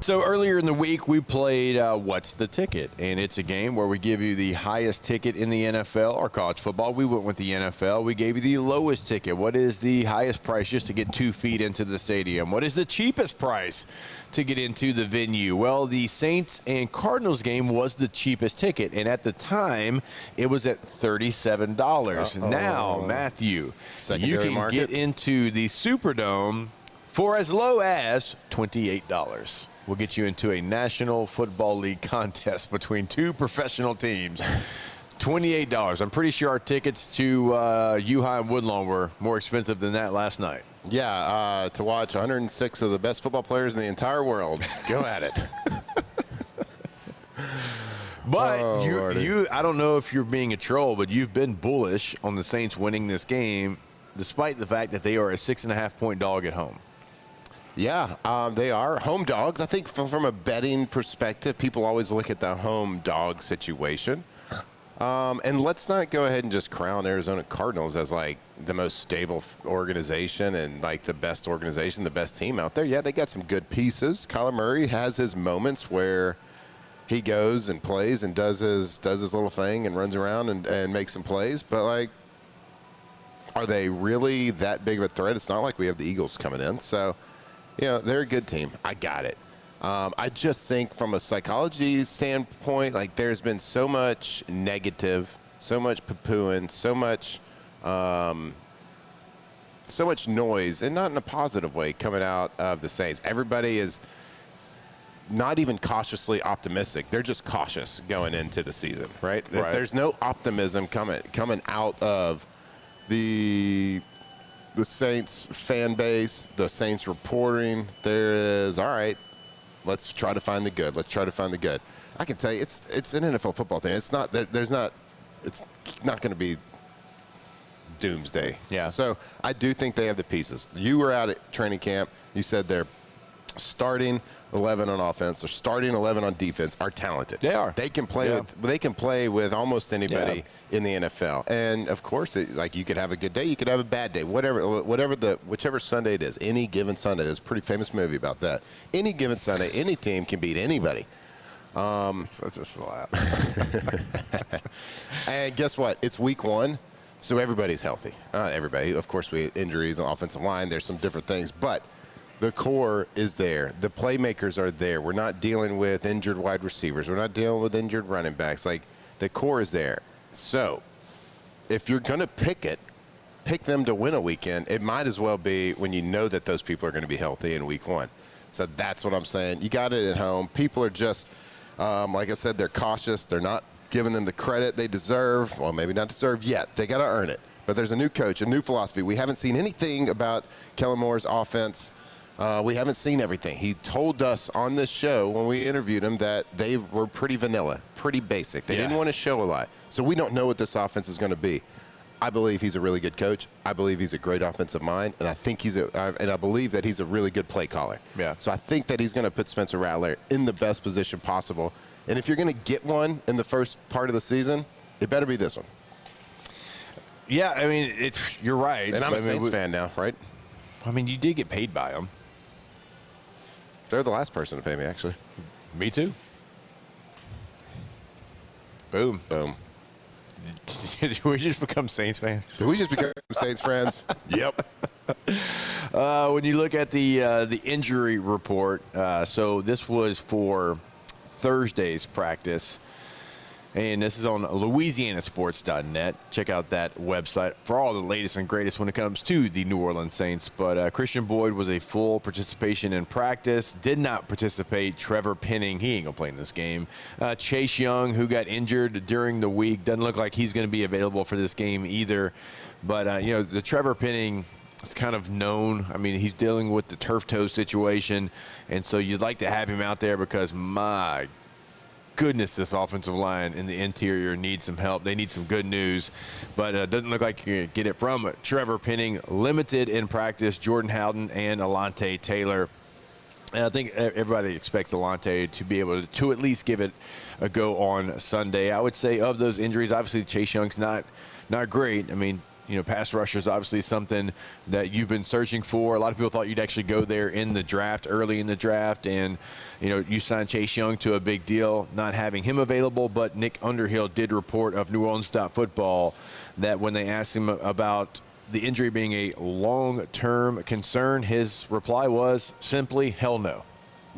So earlier in the week, we played What's the Ticket? And it's a game where we give you the highest ticket in the NFL or college football. We went with the NFL. We gave you the lowest ticket. What is the highest price just to get 2 feet into the stadium? What is the cheapest price to get into the venue? Well, the Saints and Cardinals game was the cheapest ticket. And at the time, it was at $37. Now, Matthew, you can get into the Superdome for as low as $28. We'll get you into a National Football League contest between 2 professional teams. $28. I'm pretty sure our tickets to U-High and Woodlawn were more expensive than that last night. Yeah, to watch 106 of the best football players in the entire world. Go at it. But I don't know if you're being a troll, but you've been bullish on the Saints winning this game, despite the fact that they are a 6.5-point dog at home. Yeah, they are home dogs. I think from a betting perspective, people always look at the home dog situation. And let's not go ahead and just crown Arizona Cardinals as like the most stable organization and like the best organization, the best team out there. Yeah, they got some good pieces. Kyler Murray has his moments where he goes and plays and does his little thing and runs around and makes some plays. But like, are they really that big of a threat? It's not like we have the Eagles coming in. So, you know, they're a good team. I got it. I just think from a psychology standpoint, like there's been so much negative, so much poo-pooing, so much noise, and not in a positive way coming out of the Saints. Everybody is not even cautiously optimistic. They're just cautious going into the season, right? There's no optimism coming out of the Saints fan base, the Saints reporting. There is, all right, let's try to find the good. Let's try to find the good. I can tell you, it's an NFL football team. It's not going to be doomsday. Yeah. So I do think they have the pieces. You were out at training camp. You said they're starting 11 on offense or starting 11 on defense are talented. They are. They can play with almost anybody in the NFL. And of course, like you could have a good day, you could have a bad day. Whichever Sunday it is, any given Sunday. There's a pretty famous movie about that. Any given Sunday, any team can beat anybody. Such a slap. And guess what? It's week 1. So everybody's healthy. Everybody. Of course, we had injuries on offensive line. There's some different things, but the core is there. The playmakers are there. We're not dealing with injured wide receivers. We're not dealing with injured running backs. Like, the core is there. So if you're going to pick them to win a weekend, it might as well be when you know that those people are going to be healthy in week 1. So that's what I'm saying. You got it at home. People are just, like I said, they're cautious. They're not giving them the credit they deserve. Well, maybe not deserve yet. They got to earn it. But there's a new coach, a new philosophy. We haven't seen anything about Kellen Moore's offense. We haven't seen everything. He told us on this show when we interviewed him that they were pretty vanilla, pretty basic. They didn't want to show a lot. So we don't know what this offense is going to be. I believe he's a really good coach. I believe he's a great offensive mind, and I believe that he's a really good play caller. Yeah. So I think that he's going to put Spencer Rattler in the best position possible. And if you're going to get one in the first part of the season, it better be this one. Yeah, I mean, you're right. And I'm a Saints fan now, right? I mean, you did get paid by them. They're the last person to pay me, actually. Me too. Boom. Boom. Did we just become Saints fans? Did we just become Saints friends? Yep. When you look at the injury report, so this was for Thursday's practice, and this is on LouisianaSports.net. Check out that website for all the latest and greatest when it comes to the New Orleans Saints. But Christian Boyd was a full participation in practice. Did not participate. Trevor Penning, he ain't going to play in this game. Chase Young, who got injured during the week, doesn't look like he's going to be available for this game either. But, the Trevor Penning is kind of known. I mean, he's dealing with the turf toe situation, and so you'd like to have him out there because, my goodness, this offensive line in the interior needs some help. They need some good news, but it doesn't look like you're going to get it from Trevor Penning. Limited in practice, Jordan Howden and Alontae Taylor. And I think everybody expects Alontae to be able to at least give it a go on Sunday. I would say of those injuries, obviously Chase Young's not great. I mean, pass rusher is obviously something that you've been searching for. A lot of people thought you'd actually go there in the draft, early in the draft, and you signed Chase Young to a big deal, not having him available. But Nick Underhill did report of New Orleans Football that when they asked him about the injury being a long-term concern, his reply was simply, hell no.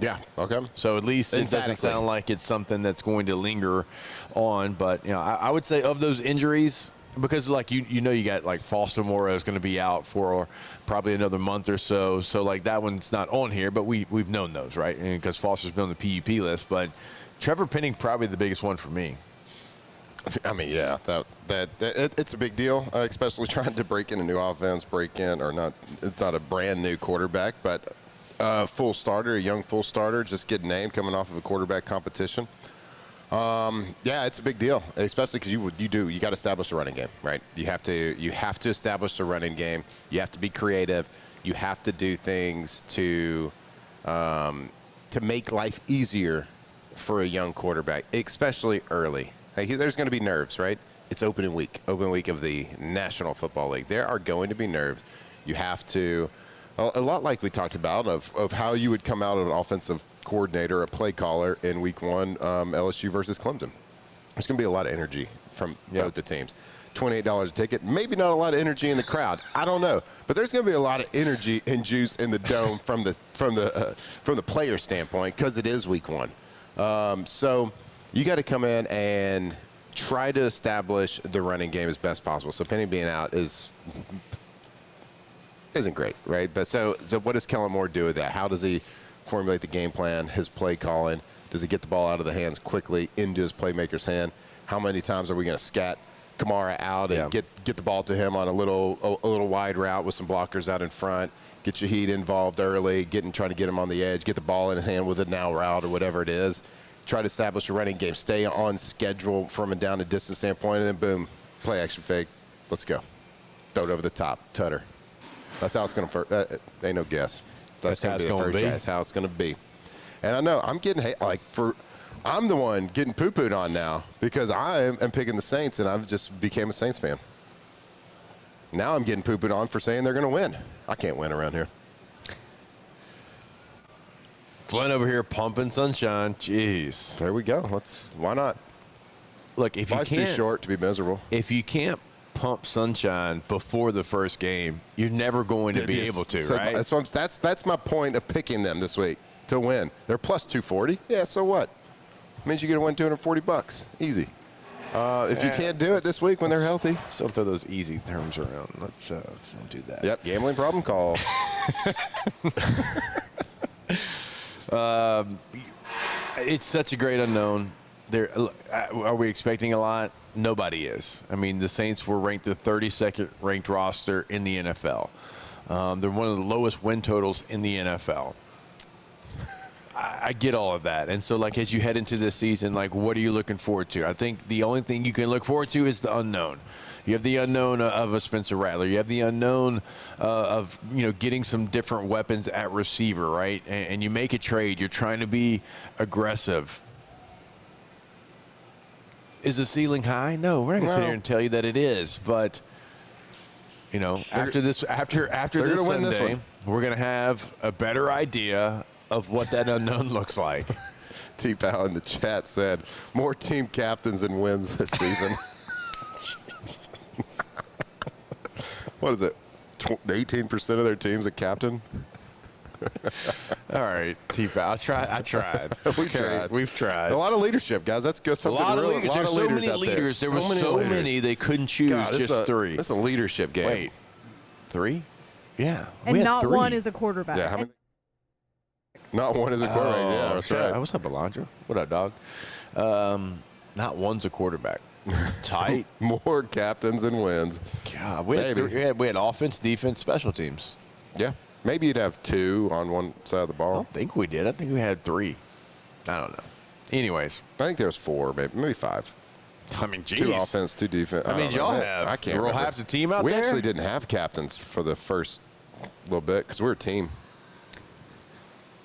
Yeah, okay. So at least it doesn't sound like it's something that's going to linger on. But, I would say of those injuries, because, like, you got, like, Foster Moore is going to be out for probably another month or so. So, like, that one's not on here, but we've known those, right? Because Foster's been on the PUP list. But Trevor Penning probably the biggest one for me. I mean, yeah, it's a big deal, especially trying to break in a new offense, it's not a brand new quarterback, but a young full starter, just get named coming off of a quarterback competition. Yeah, it's a big deal, especially because you got to establish a running game, right? You have to establish a running game. You have to be creative. You have to do things to make life easier for a young quarterback, especially early. There's going to be nerves, right? It's opening week of the National Football League. There are going to be nerves. You have to, a lot like we talked about, of how you would come out of an offensive coordinator, a play caller in week one, LSU versus Clemson. There's going to be a lot of energy from both the teams. $28 a ticket, maybe not a lot of energy in the crowd. I don't know, but there's going to be a lot of energy and juice in the dome from the player standpoint because it is week one. So you got to come in and try to establish the running game as best possible. So Penny being out isn't great, right? But so what does Kellen Moore do with that? How does he formulate the game plan, his play calling? Does he get the ball out of the hands quickly into his playmaker's hand? How many times are we going to scat Kamara out and get the ball to him on a little wide route with some blockers out in front? Get your heat involved early, trying to get him on the edge, get the ball in his hand with a now route or whatever it is. Try to establish a running game, stay on schedule from a down and distance standpoint, and then boom, play action fake. Let's go. Throw it over the top, tutter. That's how it's going to. Ain't no guess. That's going to be the first try. That's how it's going to be. And I know I'm getting I'm the one getting poo-pooed on now because I am picking the Saints, and I've just became a Saints fan. Now I'm getting poo-pooed on for saying they're going to win. I can't win around here. Flynn over here pumping sunshine. Jeez. There we go. Why not? Look, if life's you can't, too short to be miserable. If you can't pump sunshine before the first game, you're never going to be able to, right? That's my point of picking them this week to win. They're plus 240. Yeah, so what? It means you get to win $240. Easy. If you can't do it this week when they're healthy. Don't throw those easy terms around. Let's don't do that. Yep, gambling problem call. It's such a great unknown. Are we expecting a lot? Nobody is. I mean, the Saints were ranked the 32nd ranked roster in the NFL. They're one of the lowest win totals in the NFL. I get all of that. And so, like, as you head into this season, like, what are you looking forward to? I think the only thing you can look forward to is the unknown. You have the unknown of a Spencer Rattler. You have the unknown of, getting some different weapons at receiver, right? And you make a trade. You're trying to be aggressive. Is the ceiling high? No, we're not going to sit here and tell you that it is. But, after this Sunday, we're going to have a better idea of what that unknown looks like. T-Pal in the chat said, more team captains and wins this season. What is it? 18% of their team's a captain? All right, T-Pal. I tried. We've tried. A lot of leadership, guys. That's good. A lot of leaders. There's so many leaders. There were so many they couldn't choose just three. It's a leadership game. Wait, three? Yeah. And not three. One is a quarterback. Yeah. Not one is a quarterback. Yeah, that's right. What's up, Alondra? What up, dog? Not one's a quarterback. Tight. More captains and wins. God, we had offense, defense, special teams. Yeah. Maybe you'd have two on one side of the ball. I don't think we did. I think we had three. I don't know. Anyways. I think there was four, maybe five. I mean, geez. Two offense, two defense. I mean, y'all have. I can't remember. Half the team out there? there? We actually didn't have captains for the first little bit because we're a team.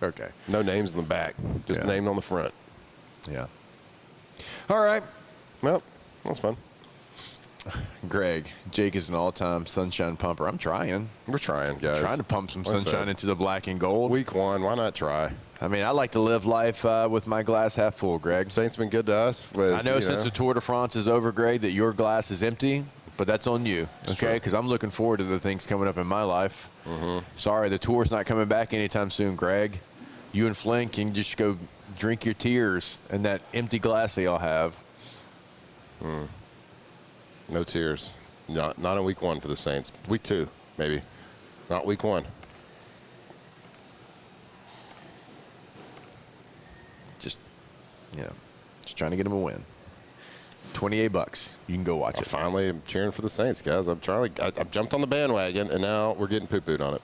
Okay. No names in the back. Just named on the front. Yeah. All right. Well, that's fun. Greg, Jake is an all-time sunshine pumper. I'm trying. We're trying, guys. Trying to pump some sunshine into the black and gold. Week 1, why not try? I mean, I like to live life with my glass half full, Greg. Saints been good to us. I know since the Tour de France is over, Greg, that your glass is empty, but that's on you, okay? Because I'm looking forward to the things coming up in my life. Sorry, the Tour's not coming back anytime soon, Greg. You and Flynn can just go drink your tears in that empty glass they all have. No tears. Not in week 1 for the Saints. Week 2, maybe. Not week 1. Just trying to get them a win. $28. You can go watch it. Finally, I'm cheering for the Saints, guys. I've jumped on the bandwagon, and now we're getting poo-pooed on it.